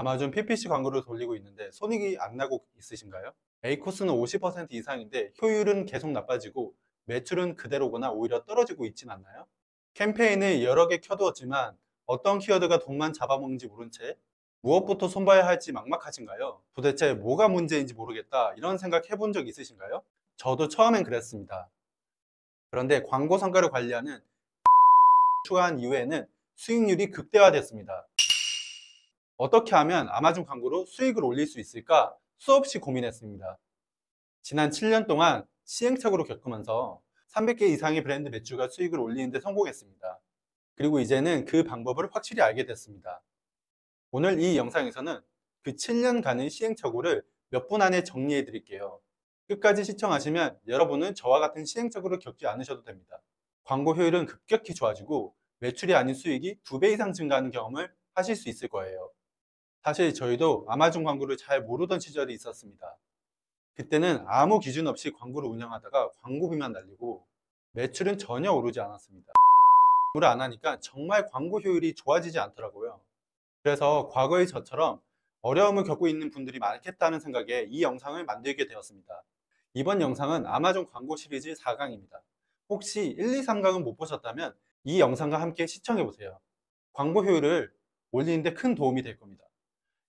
아마존 PPC 광고를 돌리고 있는데 손익이 안 나고 있으신가요? A코스는 50% 이상인데 효율은 계속 나빠지고 매출은 그대로거나 오히려 떨어지고 있진 않나요? 캠페인을 여러 개 켜두었지만 어떤 키워드가 돈만 잡아먹는지 모른 채 무엇부터 손봐야 할지 막막하신가요? 도대체 뭐가 문제인지 모르겠다 이런 생각 해본 적 있으신가요? 저도 처음엔 그랬습니다. 그런데 광고 성과를 관리하는 추가한 이후에는 수익률이 극대화됐습니다. 어떻게 하면 아마존 광고로 수익을 올릴 수 있을까 수없이 고민했습니다. 지난 7년 동안 시행착오를 겪으면서 300개 이상의 브랜드 매출과 수익을 올리는 데 성공했습니다. 그리고 이제는 그 방법을 확실히 알게 됐습니다. 오늘 이 영상에서는 그 7년간의 시행착오를 몇 분 안에 정리해 드릴게요. 끝까지 시청하시면 여러분은 저와 같은 시행착오를 겪지 않으셔도 됩니다. 광고 효율은 급격히 좋아지고 매출이 아닌 수익이 2배 이상 증가하는 경험을 하실 수 있을 거예요. 사실 저희도 아마존 광고를 잘 모르던 시절이 있었습니다. 그때는 아무 기준 없이 광고를 운영하다가 광고비만 날리고 매출은 전혀 오르지 않았습니다. 광고를 안 하니까 정말 광고 효율이 좋아지지 않더라고요. 그래서 과거의 저처럼 어려움을 겪고 있는 분들이 많겠다는 생각에 이 영상을 만들게 되었습니다. 이번 영상은 아마존 광고 시리즈 4강입니다. 혹시 1, 2, 3강은 못 보셨다면 이 영상과 함께 시청해 보세요. 광고 효율을 올리는데 큰 도움이 될 겁니다.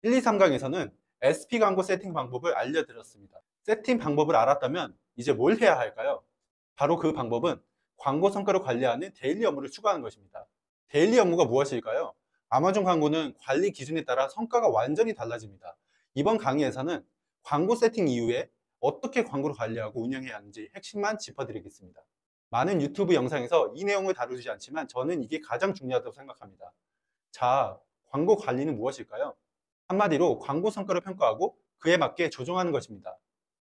1, 2, 3강에서는 SP 광고 세팅 방법을 알려드렸습니다. 세팅 방법을 알았다면 이제 뭘 해야 할까요? 바로 그 방법은 광고 성과를 관리하는 데일리 업무를 추가하는 것입니다. 데일리 업무가 무엇일까요? 아마존 광고는 관리 기준에 따라 성과가 완전히 달라집니다. 이번 강의에서는 광고 세팅 이후에 어떻게 광고를 관리하고 운영해야 하는지 핵심만 짚어드리겠습니다. 많은 유튜브 영상에서 이 내용을 다루지 않지만 저는 이게 가장 중요하다고 생각합니다. 자, 광고 관리는 무엇일까요? 한마디로 광고 성과를 평가하고 그에 맞게 조정하는 것입니다.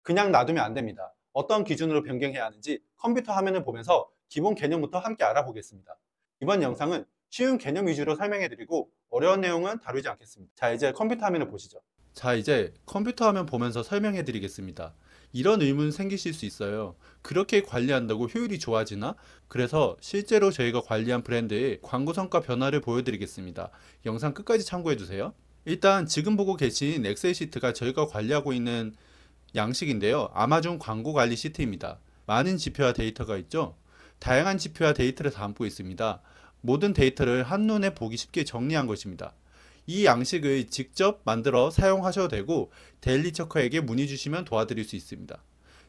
그냥 놔두면 안 됩니다. 어떤 기준으로 변경해야 하는지 컴퓨터 화면을 보면서 기본 개념부터 함께 알아보겠습니다. 이번 영상은 쉬운 개념 위주로 설명해드리고 어려운 내용은 다루지 않겠습니다. 자, 이제 컴퓨터 화면을 보시죠. 자, 이제 컴퓨터 화면 보면서 설명해드리겠습니다. 이런 의문 생기실 수 있어요. 그렇게 관리한다고 효율이 좋아지나? 그래서 실제로 저희가 관리한 브랜드의 광고 성과 변화를 보여드리겠습니다. 영상 끝까지 참고해주세요. 일단 지금 보고 계신 엑셀 시트가 저희가 관리하고 있는 양식인데요. 아마존 광고 관리 시트입니다. 많은 지표와 데이터가 있죠. 다양한 지표와 데이터를 담고 있습니다. 모든 데이터를 한눈에 보기 쉽게 정리한 것입니다. 이 양식을 직접 만들어 사용하셔도 되고 데일리 체커에게 문의 주시면 도와드릴 수 있습니다.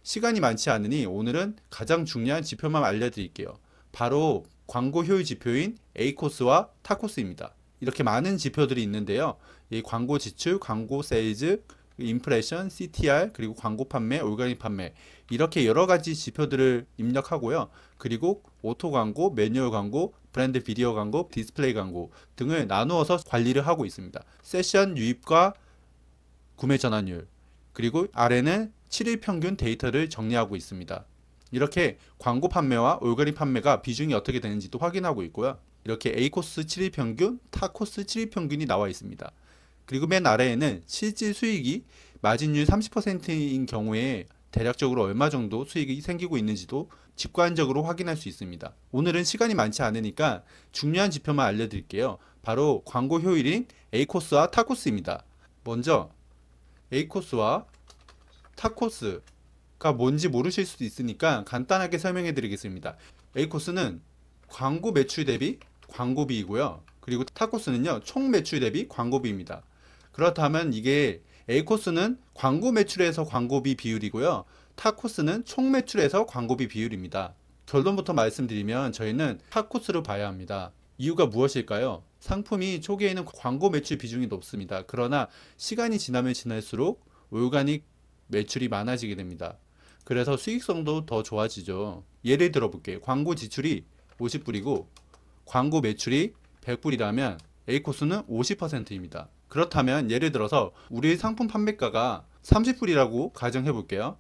시간이 많지 않으니 오늘은 가장 중요한 지표만 알려드릴게요. 바로 광고 효율 지표인 A코스와 타코스입니다. 이렇게 많은 지표들이 있는데요. 이 광고 지출, 광고 세일즈, 임프레션, CTR, 그리고 광고 판매, 올가닉 판매 이렇게 여러 가지 지표들을 입력하고요. 그리고 오토 광고, 매뉴얼 광고, 브랜드 비디오 광고, 디스플레이 광고 등을 나누어서 관리를 하고 있습니다. 세션 유입과 구매 전환율, 그리고 아래는 7일 평균 데이터를 정리하고 있습니다. 이렇게 광고 판매와 올가닉 판매가 비중이 어떻게 되는지도 확인하고 있고요. 이렇게 A코스 7일 평균, 타코스 7일 평균이 나와 있습니다. 그리고 맨 아래에는 실질 수익이 마진율 30%인 경우에 대략적으로 얼마 정도 수익이 생기고 있는지도 직관적으로 확인할 수 있습니다. 오늘은 시간이 많지 않으니까 중요한 지표만 알려드릴게요. 바로 광고 효율인 A코스와 타코스입니다. 먼저 A코스와 타코스가 뭔지 모르실 수도 있으니까 간단하게 설명해 드리겠습니다. A코스는 광고 매출 대비 광고비이고요. 그리고 타코스는요, 총 매출 대비 광고비입니다. 그렇다면 이게 A코스는 광고 매출에서 광고비 비율이고요. 타코스는 총 매출에서 광고비 비율입니다. 결론부터 말씀드리면 저희는 타코스를 봐야 합니다. 이유가 무엇일까요? 상품이 초기에는 광고 매출 비중이 높습니다. 그러나 시간이 지나면 지날수록 올가닉 매출이 많아지게 됩니다. 그래서 수익성도 더 좋아지죠. 예를 들어 볼게요. 광고 지출이 50불이고 광고 매출이 100불이라면 A코스는 50%입니다. 그렇다면 예를 들어서 우리 상품 판매가가 30불이라고 가정해 볼게요.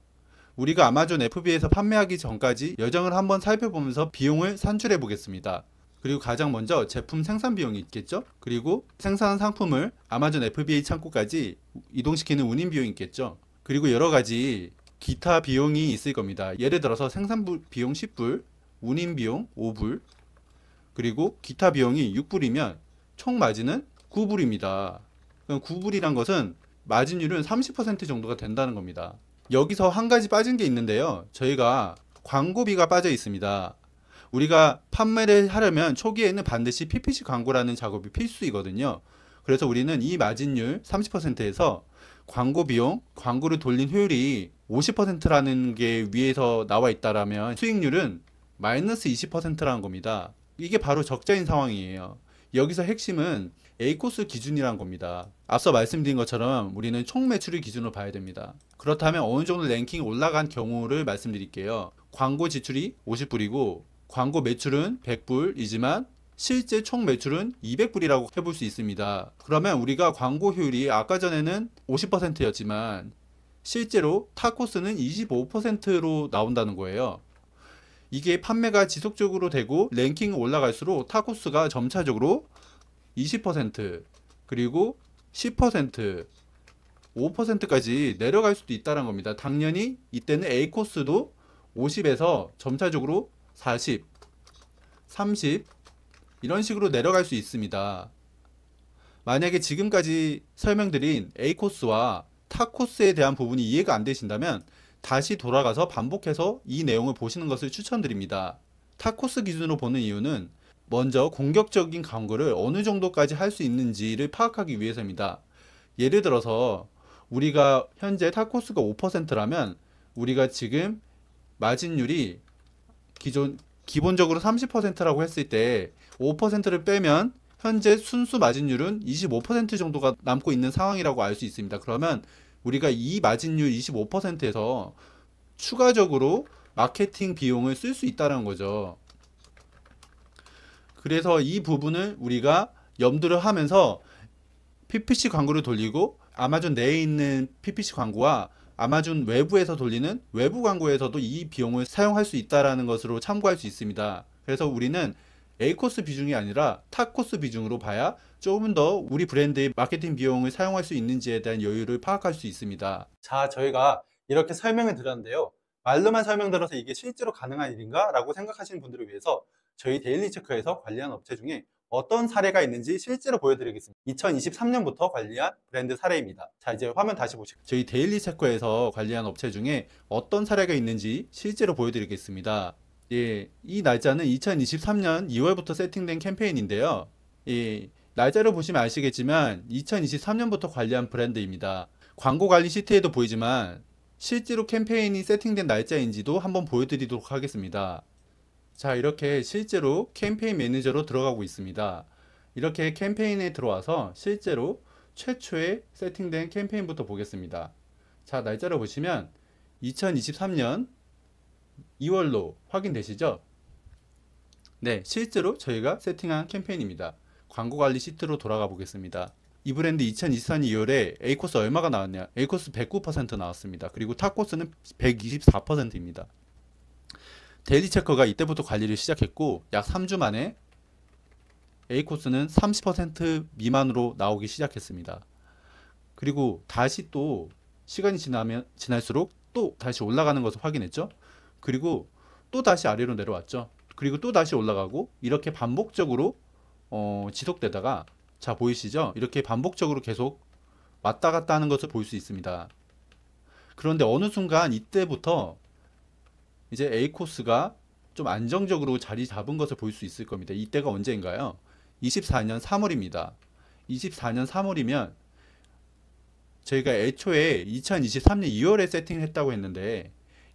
우리가 아마존 FBA에서 판매하기 전까지 여정을 한번 살펴보면서 비용을 산출해 보겠습니다. 그리고 가장 먼저 제품 생산 비용이 있겠죠. 그리고 생산한 상품을 아마존 FBA 창고까지 이동시키는 운임 비용이 있겠죠. 그리고 여러 가지 기타 비용이 있을 겁니다. 예를 들어서 생산 비용 10불, 운임 비용 5불, 그리고 기타 비용이 6불이면 총 마진은 9불입니다. 그럼 9불이란 것은 마진율은 30% 정도가 된다는 겁니다. 여기서 한 가지 빠진 게 있는데요. 저희가 광고비가 빠져 있습니다. 우리가 판매를 하려면 초기에는 반드시 PPC 광고라는 작업이 필수이거든요. 그래서 우리는 이 마진율 30%에서 광고 비용, 광고를 돌린 효율이 50%라는 게 위에서 나와 있다라면 수익률은 마이너스 20%라는 겁니다. 이게 바로 적자인 상황이에요. 여기서 핵심은 A코스 기준이란 겁니다. 앞서 말씀드린 것처럼 우리는 총 매출을 기준으로 봐야 됩니다. 그렇다면 어느 정도 랭킹이 올라간 경우를 말씀드릴게요. 광고 지출이 50불이고 광고 매출은 100불이지만 실제 총 매출은 200불이라고 해볼 수 있습니다. 그러면 우리가 광고 효율이 아까 전에는 50%였지만 실제로 타코스는 25%로 나온다는 거예요. 이게 판매가 지속적으로 되고 랭킹이 올라갈수록 타코스가 점차적으로 20% 그리고 10% 5%까지 내려갈 수도 있다는 겁니다. 당연히 이때는 A코스도 50에서 점차적으로 40, 30 이런 식으로 내려갈 수 있습니다. 만약에 지금까지 설명드린 A코스와 타코스에 대한 부분이 이해가 안 되신다면 다시 돌아가서 반복해서 이 내용을 보시는 것을 추천드립니다. 타코스 기준으로 보는 이유는 먼저 공격적인 광고를 어느 정도까지 할 수 있는지를 파악하기 위해서입니다. 예를 들어서 우리가 현재 타코스가 5%라면 우리가 지금 마진율이 기본적으로 30%라고 했을 때 5%를 빼면 현재 순수 마진율은 25% 정도가 남고 있는 상황이라고 알 수 있습니다. 그러면 우리가 이 마진율 25%에서 추가적으로 마케팅 비용을 쓸 수 있다는 거죠. 그래서 이 부분을 우리가 염두를 하면서 PPC 광고를 돌리고 아마존 내에 있는 PPC 광고와 아마존 외부에서 돌리는 외부 광고에서도 이 비용을 사용할 수 있다는 것으로 참고할 수 있습니다. 그래서 우리는 A코스 비중이 아니라 타코스 비중으로 봐야 조금 더 우리 브랜드의 마케팅 비용을 사용할 수 있는지에 대한 여유를 파악할 수 있습니다. 자, 저희가 이렇게 설명을 드렸는데요. 말로만 설명드려서 이게 실제로 가능한 일인가? 라고 생각하시는 분들을 위해서 저희 데일리 체크에서 관리한 업체 중에 어떤 사례가 있는지 실제로 보여드리겠습니다. 2023년부터 관리한 브랜드 사례입니다. 자, 이제 화면 다시 보시고 저희 데일리 체크에서 관리한 업체 중에 어떤 사례가 있는지 실제로 보여드리겠습니다. 예, 이 날짜는 2023년 2월부터 세팅된 캠페인인데요. 예, 날짜를 보시면 아시겠지만 2023년부터 관리한 브랜드입니다. 광고 관리 시트에도 보이지만 실제로 캠페인이 세팅된 날짜인지도 한번 보여드리도록 하겠습니다. 자, 이렇게 실제로 캠페인 매니저로 들어가고 있습니다. 이렇게 캠페인에 들어와서 실제로 최초에 세팅된 캠페인부터 보겠습니다. 자, 날짜를 보시면 2023년 2월로 확인되시죠? 네, 실제로 저희가 세팅한 캠페인입니다. 광고 관리 시트로 돌아가 보겠습니다. 이 브랜드 2024년 2월에 A코스 얼마가 나왔냐? A코스 109% 나왔습니다. 그리고 타코스는 124%입니다. 데일리 체커가 이때부터 관리를 시작했고 약 3주 만에 A코스는 30% 미만으로 나오기 시작했습니다. 그리고 다시 또 시간이 지날수록 또 다시 올라가는 것을 확인했죠. 그리고 또 다시 아래로 내려왔죠. 그리고 또 다시 올라가고 이렇게 반복적으로 지속되다가 자, 보이시죠? 이렇게 반복적으로 계속 왔다 갔다 하는 것을 볼 수 있습니다. 그런데 어느 순간 이때부터 이제 A코스가 좀 안정적으로 자리 잡은 것을 볼 수 있을 겁니다. 이때가 언제인가요? 24년 3월입니다. 24년 3월이면 저희가 애초에 2023년 2월에 세팅을 했다고 했는데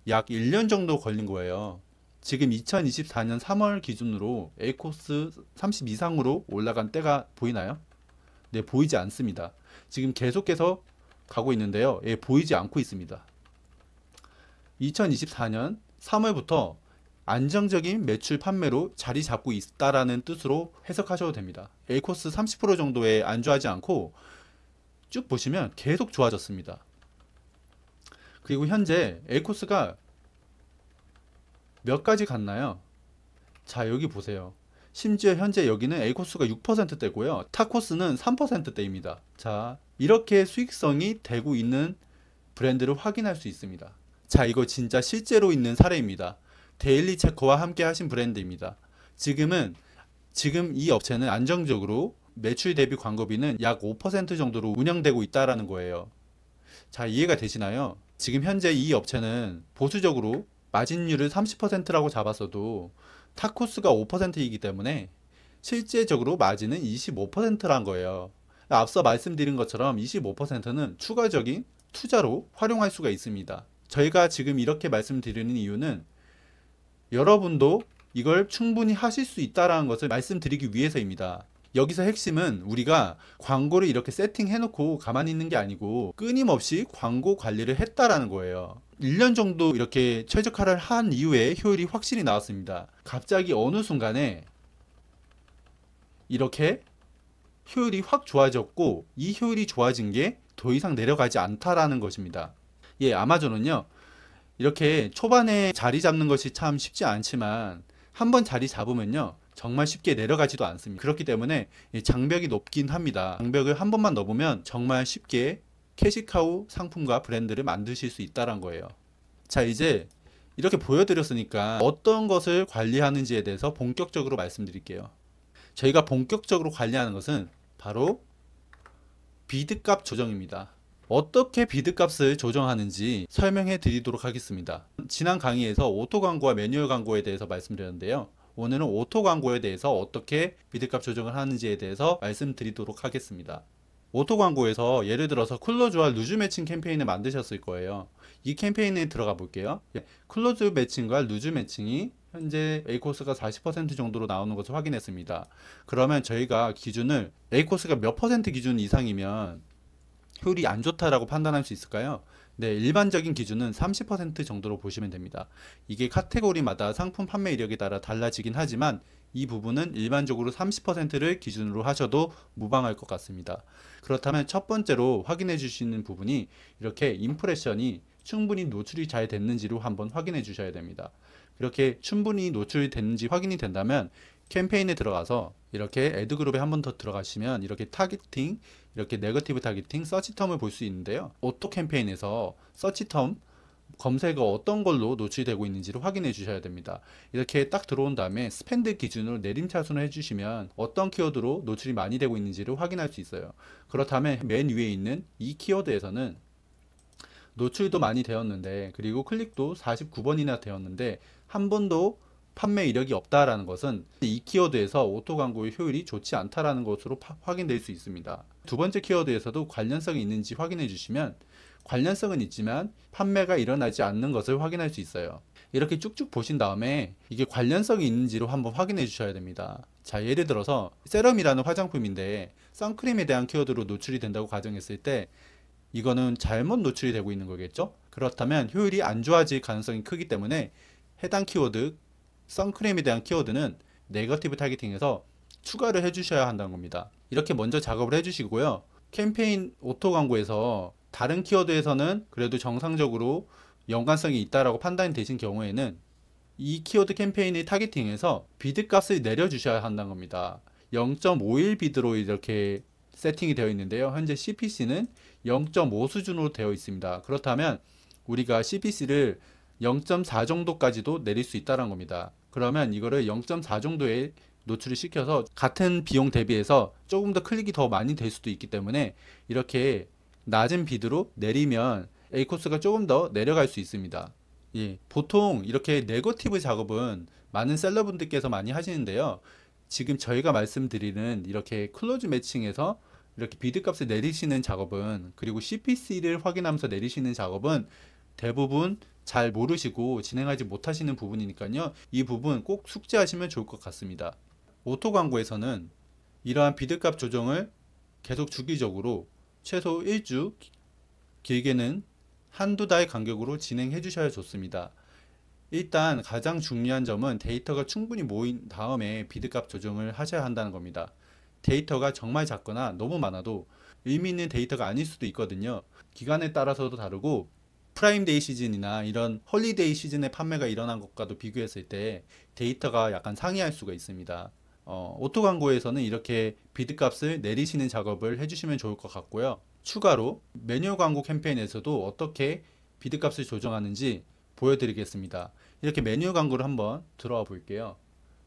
약 1년 정도 걸린 거예요. 지금 2024년 3월 기준으로 A코스 30 이상으로 올라간 때가 보이나요? 네, 보이지 않습니다. 지금 계속해서 가고 있는데요. 예, 보이지 않고 있습니다. 2024년 3월부터 안정적인 매출 판매로 자리 잡고 있다라는 뜻으로 해석하셔도 됩니다. A코스 30% 정도에 안주하지 않고 쭉 보시면 계속 좋아졌습니다. 그리고 현재 A코스가 몇 가지 갔나요? 자, 여기 보세요. 심지어 현재 여기는 A코스가 6%대고요. 타코스는 3%대입니다. 자, 이렇게 수익성이 되고 있는 브랜드를 확인할 수 있습니다. 자, 이거 진짜 실제로 있는 사례입니다. 데일리 체커와 함께 하신 브랜드입니다. 지금 이 업체는 안정적으로 매출 대비 광고비는 약 5% 정도로 운영되고 있다라는 거예요. 자, 이해가 되시나요? 지금 현재 이 업체는 보수적으로 마진율을 30%라고 잡았어도 타코스가 5%이기 때문에 실제적으로 마진은 25%란 거예요. 앞서 말씀드린 것처럼 25%는 추가적인 투자로 활용할 수가 있습니다. 저희가 지금 이렇게 말씀드리는 이유는 여러분도 이걸 충분히 하실 수 있다는 것을 말씀드리기 위해서입니다. 여기서 핵심은 우리가 광고를 이렇게 세팅해놓고 가만히 있는 게 아니고 끊임없이 광고 관리를 했다라는 거예요. 1년 정도 이렇게 최적화를 한 이후에 효율이 확실히 나왔습니다. 갑자기 어느 순간에 이렇게 효율이 확 좋아졌고 이 효율이 좋아진 게 더 이상 내려가지 않다라는 것입니다. 예, 아마존은요, 이렇게 초반에 자리 잡는 것이 참 쉽지 않지만 한번 자리 잡으면요 정말 쉽게 내려가지도 않습니다. 그렇기 때문에 장벽이 높긴 합니다. 장벽을 한 번만 넘으면 정말 쉽게 캐시카우 상품과 브랜드를 만드실 수 있다는 거예요. 자, 이제 이렇게 보여드렸으니까 어떤 것을 관리하는지에 대해서 본격적으로 말씀드릴게요. 저희가 본격적으로 관리하는 것은 바로 비드값 조정입니다. 어떻게 비드값을 조정하는지 설명해 드리도록 하겠습니다. 지난 강의에서 오토 광고와 매뉴얼 광고에 대해서 말씀드렸는데요. 오늘은 오토 광고에 대해서 어떻게 비드값 조정을 하는지에 대해서 말씀드리도록 하겠습니다. 오토 광고에서 예를 들어서 클로즈와 루즈 매칭 캠페인을 만드셨을 거예요. 이 캠페인에 들어가 볼게요. 클로즈 매칭과 루즈 매칭이 현재 A코스가 40% 정도로 나오는 것을 확인했습니다. 그러면 저희가 기준을 A코스가 몇 퍼센트 기준 이상이면 효율이 안 좋다라고 판단할 수 있을까요? 네, 일반적인 기준은 30% 정도로 보시면 됩니다. 이게 카테고리마다 상품 판매 이력에 따라 달라지긴 하지만 이 부분은 일반적으로 30%를 기준으로 하셔도 무방할 것 같습니다. 그렇다면 첫 번째로 확인해 주시는 부분이 이렇게 임프레션이 충분히 노출이 잘 됐는지로 한번 확인해 주셔야 됩니다. 이렇게 충분히 노출이 됐는지 확인이 된다면 캠페인에 들어가서 이렇게 애드그룹에 한 번 더 들어가시면 이렇게 타겟팅, 이렇게 네거티브 타겟팅, 서치텀을 볼 수 있는데요. 오토 캠페인에서 서치텀 검색어 어떤 걸로 노출되고 있는지를 확인해 주셔야 됩니다. 이렇게 딱 들어온 다음에 스펜드 기준으로 내림차순을 해주시면 어떤 키워드로 노출이 많이 되고 있는지를 확인할 수 있어요. 그렇다면 맨 위에 있는 이 키워드에서는 노출도 많이 되었는데 그리고 클릭도 49번이나 되었는데 한 번도 판매 이력이 없다라는 것은 이 키워드에서 오토 광고의 효율이 좋지 않다라는 것으로 확인될 수 있습니다. 두 번째 키워드에서도 관련성이 있는지 확인해 주시면 관련성은 있지만 판매가 일어나지 않는 것을 확인할 수 있어요. 이렇게 쭉쭉 보신 다음에 이게 관련성이 있는지로 한번 확인해 주셔야 됩니다. 자, 예를 들어서 세럼이라는 화장품인데 선크림에 대한 키워드로 노출이 된다고 가정했을 때 이거는 잘못 노출이 되고 있는 거겠죠? 그렇다면 효율이 안 좋아질 가능성이 크기 때문에 해당 키워드 선크림에 대한 키워드는 네거티브 타겟팅에서 추가를 해주셔야 한다는 겁니다. 이렇게 먼저 작업을 해주시고요. 캠페인 오토 광고에서 다른 키워드에서는 그래도 정상적으로 연관성이 있다라고 판단이 되신 경우에는 이 키워드 캠페인의 타겟팅에서 비드 값을 내려주셔야 한다는 겁니다. 0.51 비드로 이렇게 세팅이 되어 있는데요. 현재 CPC는 0.5 수준으로 되어 있습니다. 그렇다면 우리가 CPC를 0.4 정도까지도 내릴 수 있다는 겁니다. 그러면 이거를 0.4 정도에 노출을 시켜서 같은 비용 대비해서 조금 더 클릭이 더 많이 될 수도 있기 때문에 이렇게 낮은 비드로 내리면 A코스가 조금 더 내려갈 수 있습니다. 예, 보통 이렇게 네거티브 작업은 많은 셀러분들께서 많이 하시는데요. 지금 저희가 말씀드리는 이렇게 클로즈 매칭에서 이렇게 비드 값을 내리시는 작업은 그리고 CPC를 확인하면서 내리시는 작업은 대부분 잘 모르시고 진행하지 못하시는 부분이니까요. 이 부분 꼭 숙지하시면 좋을 것 같습니다. 오토 광고에서는 이러한 비드 값 조정을 계속 주기적으로 최소 1주, 길게는 한두 달 간격으로 진행해 주셔야 좋습니다. 일단 가장 중요한 점은 데이터가 충분히 모인 다음에 비드값 조정을 하셔야 한다는 겁니다. 데이터가 정말 작거나 너무 많아도 의미 있는 데이터가 아닐 수도 있거든요. 기간에 따라서도 다르고 프라임데이 시즌이나 이런 홀리데이 시즌에 판매가 일어난 것과도 비교했을 때 데이터가 약간 상이할 수가 있습니다. 오토 광고에서는 이렇게 비드값을 내리시는 작업을 해주시면 좋을 것 같고요. 추가로 매뉴얼 광고 캠페인에서도 어떻게 비드값을 조정하는지 보여드리겠습니다. 이렇게 매뉴얼 광고를 한번 들어와 볼게요.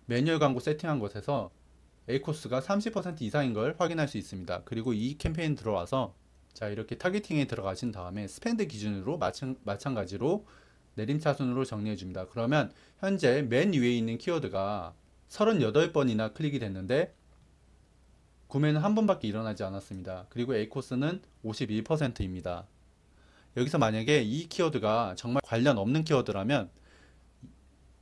매뉴얼 광고 세팅한 곳에서 A코스가 30% 이상인 걸 확인할 수 있습니다. 그리고 이 캠페인 들어와서 자, 이렇게 타겟팅에 들어가신 다음에 스펜드 기준으로 마찬가지로 내림차순으로 정리해 줍니다. 그러면 현재 맨 위에 있는 키워드가 38번이나 클릭이 됐는데 구매는 한 번밖에 일어나지 않았습니다. 그리고 A코스는 51%입니다. 여기서 만약에 이 키워드가 정말 관련 없는 키워드라면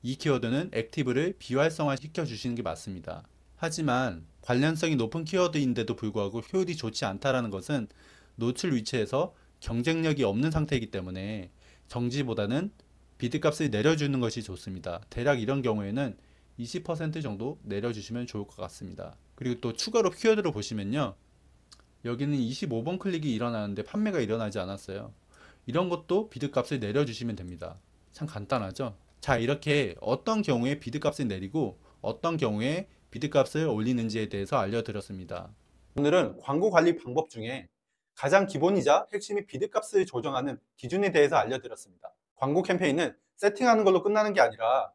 이 키워드는 액티브를 비활성화 시켜 주시는 게 맞습니다. 하지만 관련성이 높은 키워드인데도 불구하고 효율이 좋지 않다는 것은 노출 위치에서 경쟁력이 없는 상태이기 때문에 정지보다는 비드값을 내려주는 것이 좋습니다. 대략 이런 경우에는 20% 정도 내려주시면 좋을 것 같습니다. 그리고 또 추가로 키워드를 보시면요, 여기는 25번 클릭이 일어나는데 판매가 일어나지 않았어요. 이런 것도 비드값을 내려주시면 됩니다. 참 간단하죠? 자, 이렇게 어떤 경우에 비드값을 내리고 어떤 경우에 비드값을 올리는지에 대해서 알려드렸습니다. 오늘은 광고 관리 방법 중에 가장 기본이자 핵심이 비드값을 조정하는 기준에 대해서 알려드렸습니다. 광고 캠페인은 세팅하는 걸로 끝나는 게 아니라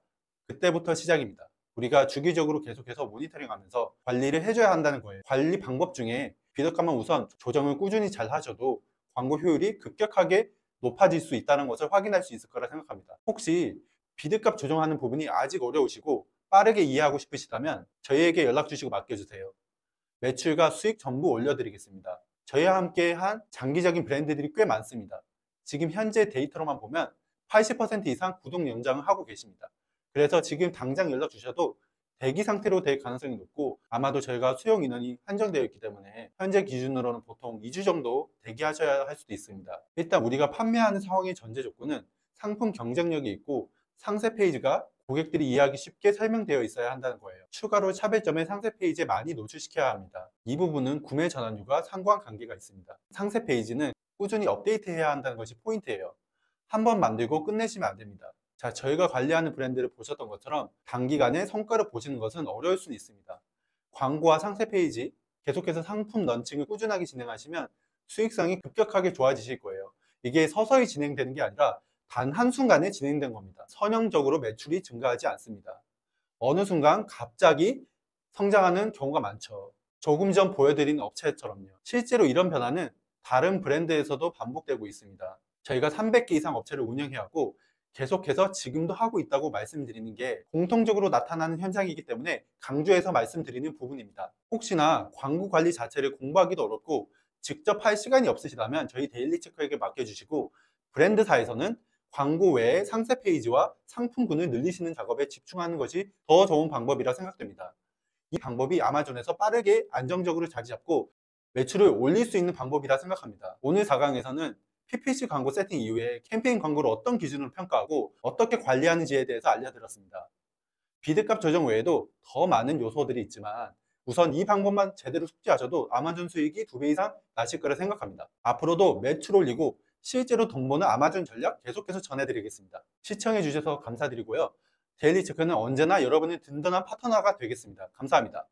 그때부터 시작입니다. 우리가 주기적으로 계속해서 모니터링하면서 관리를 해줘야 한다는 거예요. 관리 방법 중에 비드값만 우선 조정을 꾸준히 잘 하셔도 광고 효율이 급격하게 높아질 수 있다는 것을 확인할 수 있을 거라 생각합니다. 혹시 비드값 조정하는 부분이 아직 어려우시고 빠르게 이해하고 싶으시다면 저희에게 연락 주시고 맡겨주세요. 매출과 수익 전부 올려드리겠습니다. 저희와 함께 한 장기적인 브랜드들이 꽤 많습니다. 지금 현재 데이터로만 보면 80% 이상 구독 연장을 하고 계십니다. 그래서 지금 당장 연락 주셔도 대기 상태로 될 가능성이 높고 아마도 저희가 수용 인원이 한정되어 있기 때문에 현재 기준으로는 보통 2주 정도 대기하셔야 할 수도 있습니다. 일단 우리가 판매하는 상황의 전제 조건은 상품 경쟁력이 있고 상세 페이지가 고객들이 이해하기 쉽게 설명되어 있어야 한다는 거예요. 추가로 차별점을 상세 페이지에 많이 노출시켜야 합니다. 이 부분은 구매 전환율과 상관관계가 있습니다. 상세 페이지는 꾸준히 업데이트해야 한다는 것이 포인트예요. 한번 만들고 끝내시면 안 됩니다. 자, 저희가 관리하는 브랜드를 보셨던 것처럼 단기간에 성과를 보시는 것은 어려울 수는 있습니다. 광고와 상세 페이지, 계속해서 상품 런칭을 꾸준하게 진행하시면 수익성이 급격하게 좋아지실 거예요. 이게 서서히 진행되는 게 아니라 단 한순간에 진행된 겁니다. 선형적으로 매출이 증가하지 않습니다. 어느 순간 갑자기 성장하는 경우가 많죠. 조금 전 보여드린 업체처럼요. 실제로 이런 변화는 다른 브랜드에서도 반복되고 있습니다. 저희가 300개 이상 업체를 운영해왔고 계속해서 지금도 하고 있다고 말씀드리는 게 공통적으로 나타나는 현상이기 때문에 강조해서 말씀드리는 부분입니다. 혹시나 광고 관리 자체를 공부하기도 어렵고 직접 할 시간이 없으시다면 저희 데일리체크에게 맡겨주시고 브랜드사에서는 광고 외에 상세 페이지와 상품군을 늘리시는 작업에 집중하는 것이 더 좋은 방법이라 생각됩니다. 이 방법이 아마존에서 빠르게 안정적으로 자리 잡고 매출을 올릴 수 있는 방법이라 생각합니다. 오늘 4강에서는 PPC 광고 세팅 이후에 캠페인 광고를 어떤 기준으로 평가하고 어떻게 관리하는지에 대해서 알려드렸습니다. 비드값 조정 외에도 더 많은 요소들이 있지만 우선 이 방법만 제대로 숙지하셔도 아마존 수익이 2배 이상 나실 거라 생각합니다. 앞으로도 매출 올리고 실제로 돈 버는 아마존 전략 계속해서 전해드리겠습니다. 시청해 주셔서 감사드리고요. 데일리 체크는 언제나 여러분의 든든한 파트너가 되겠습니다. 감사합니다.